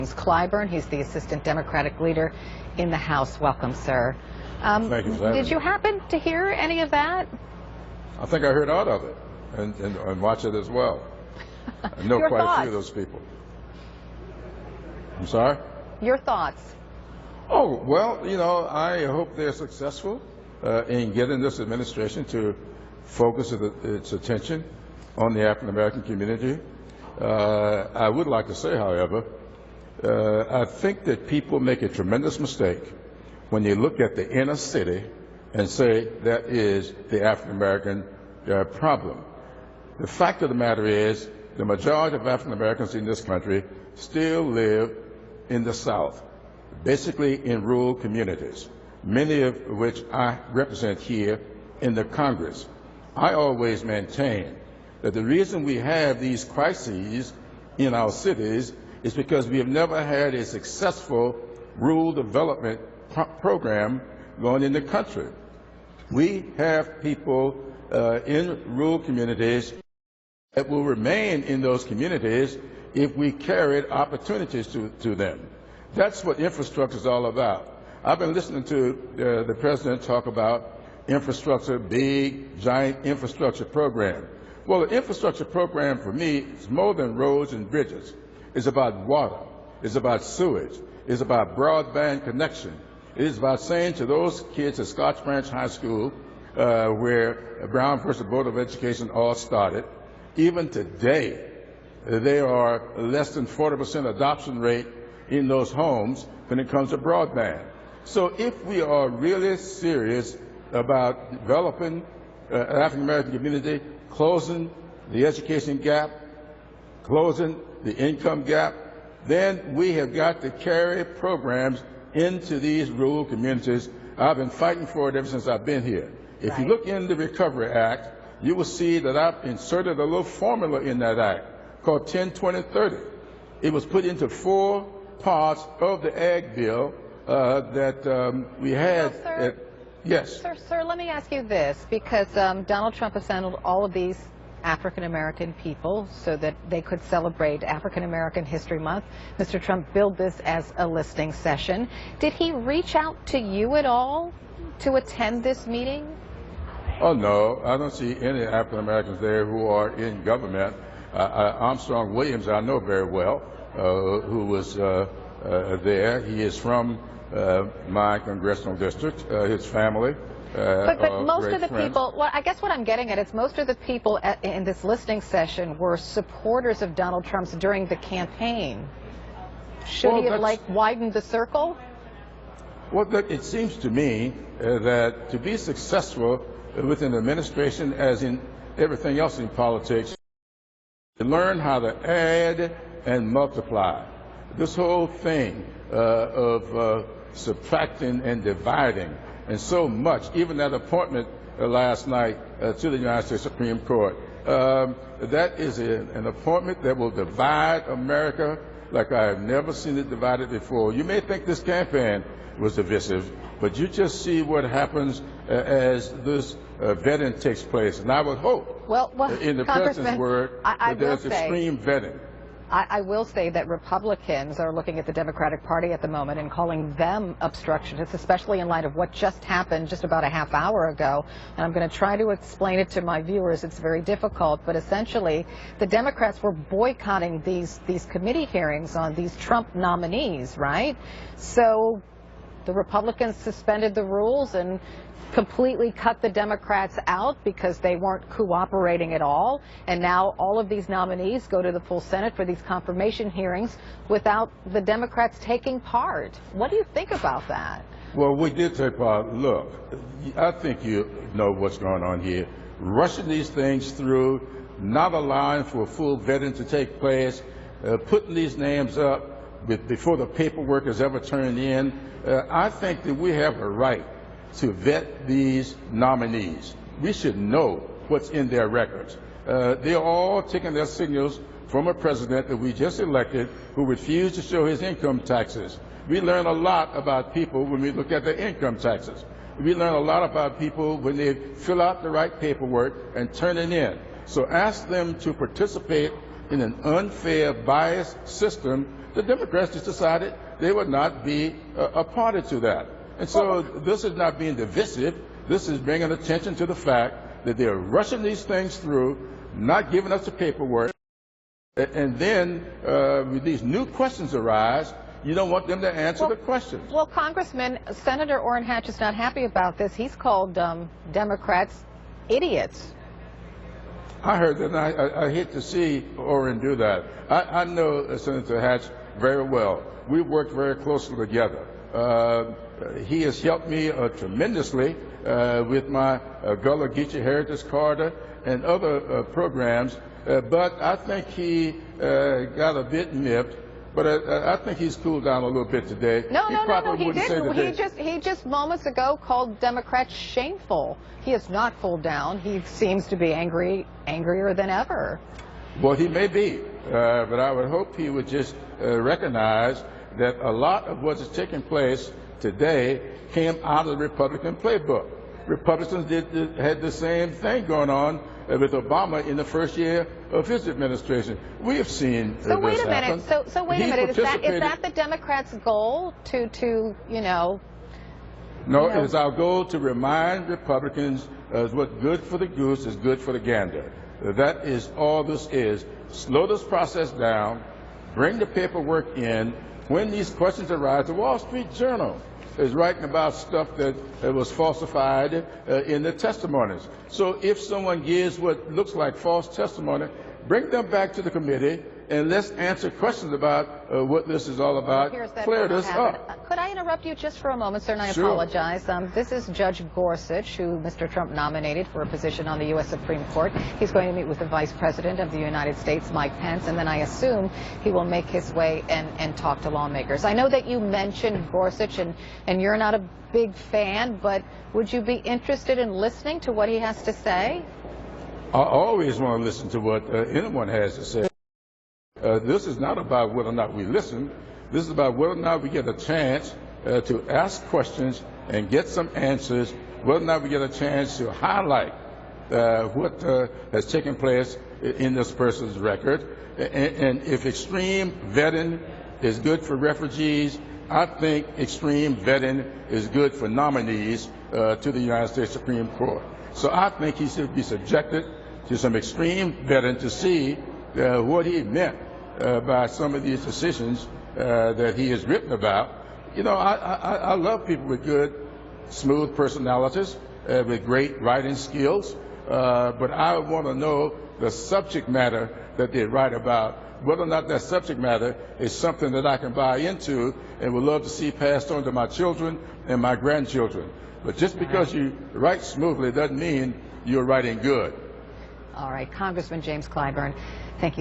Clyburn. He's the Assistant Democratic Leader in the House. Welcome, sir. Thank you for having Did you me. happen to hear any of that? I think I heard all of it and watch it as well. I know Your quite thoughts? a few of those people. I'm sorry? Your thoughts? Oh, well, you know, I hope they're successful in getting this administration to focus its attention on the African American community. I would like to say, however, I think that people make a tremendous mistake when you look at the inner city and say that is the African American problem. The fact of the matter is the majority of African Americans in this country still live in the South, basically in rural communities, many of which I represent here in the Congress. I always maintain that the reason we have these crises in our cities is because we have never had a successful rural development program going in the country. We have people in rural communities that will remain in those communities if we carried opportunities to them. That's what infrastructure is all about. I've been listening to the President talk about infrastructure, big, giant infrastructure program. Well, the infrastructure program for me is more than roads and bridges. It's about water. It's about sewage. It's about broadband connection. It is about saying to those kids at Scotch Branch High School, where Brown versus Board of Education all started, even today, there are less than 40% adoption rate in those homes when it comes to broadband. So if we are really serious about developing an African American community, closing the education gap, closing the income gap, then we have got to carry programs into these rural communities. I've been fighting for it ever since I've been here. If you look in the Recovery Act, you will see that I've inserted a little formula in that act called 10-20-30. It was put into 4 parts of the Ag Bill that we had. Well, sir, yes. Sir, let me ask you this, because Donald Trump assembled all of these African American people so that they could celebrate African American History Month. Mr. Trump billed this as a listening session. Did he reach out to you at all to attend this meeting? Oh, no, I don't see any African Americans there who are in government. Armstrong Williams, I know very well, who was there. He is from my congressional district, his family. But most of the friends. people, well, I guess what I'm getting at is most of the people in this listening session were supporters of Donald Trump's during the campaign. Should he have, widened the circle? Well, it seems to me that to be successful with an administration, as in everything else in politics, to learn how to add and multiply. This whole thing of subtracting and dividing, and so much, even that appointment last night to the United States Supreme Court, that is an appointment that will divide America like I have never seen it divided before. You may think this campaign was divisive, but you just see what happens as this vetting takes place. And I would hope, in the President's word, that there's extreme vetting. I will say that Republicans are looking at the Democratic Party at the moment and calling them obstructionists, especially in light of what just happened just about a half hour ago. And I'm going to try to explain it to my viewers. It's very difficult, but essentially the Democrats were boycotting these committee hearings on these Trump nominees, right? So the Republicans suspended the rules and completely cut the Democrats out because they weren't cooperating at all. And now all of these nominees go to the full Senate for these confirmation hearings without the Democrats taking part. What do you think about that? Well, we did take part. Look, I think you know what's going on here. Rushing these things through, not allowing for full vetting to take place, putting these names up before the paperwork is ever turned in. I think that we have a right to vet these nominees. We should know what's in their records. They're all taking their signals from a president that we just elected who refused to show his income taxes. We learn a lot about people when we look at their income taxes. We learn a lot about people when they fill out the right paperwork and turn it in. So ask them to participate in an unfair, biased system The Democrats just decided they would not be a party to that. And so this is not being divisive. This is bringing attention to the fact that they're rushing these things through, not giving us the paperwork, and then with these new questions arise, you don't want them to answer the questions. Well, Congressman, Senator Orrin Hatch is not happy about this. He's called Democrats idiots. I heard that, and I hate to see Orrin do that. I know Senator Hatch very well. We worked very closely together. He has helped me tremendously with my Gullah Geechee Heritage Corridor and other programs, but I think he got a bit miffed. But I think he's cooled down a little bit today. No, he didn't. He just moments ago called Democrats shameful. He has not cooled down. He seems to be angrier than ever. Well, he may be, but I would hope he would just recognize that a lot of what is taking place today came out of the Republican playbook. Republicans had the same thing going on with Obama in the first year of his administration. We have seen so wait a minute. Happen. So wait a minute. Is that the Democrats' goal to you know? No, it is our goal to remind Republicans what's good for the goose is good for the gander. That is all this is. Slow this process down. Bring the paperwork in. When these questions arise, the Wall Street Journal is writing about stuff that was falsified in the testimonies. So if someone gives what looks like false testimony, bring them back to the committee and let's answer questions about what this is all about. Clear this up. Could I interrupt you just for a moment, sir, and I Sure. apologize. This is Judge Gorsuch, who Mr. Trump nominated for a position on the U.S. Supreme Court. He's going to meet with the Vice President of the United States, Mike Pence, and then I assume he will make his way and talk to lawmakers. I know that you mentioned Gorsuch, and you're not a big fan, but would you be interested in listening to what he has to say? I always want to listen to what anyone has to say. This is not about whether or not we listen. This is about whether or not we get a chance to ask questions and get some answers, whether or not we get a chance to highlight what has taken place in this person's record. And if extreme vetting is good for refugees, I think extreme vetting is good for nominees to the United States Supreme Court. So I think he should be subjected to some extreme vetting to see what he meant by some of these decisions that he has written about. You know, I love people with good, smooth personalities, with great writing skills, but I want to know the subject matter that they write about, whether or not that subject matter is something that I can buy into and would love to see passed on to my children and my grandchildren. But just because you write smoothly doesn't mean you're writing good. All right, Congressman James Clyburn, thank you.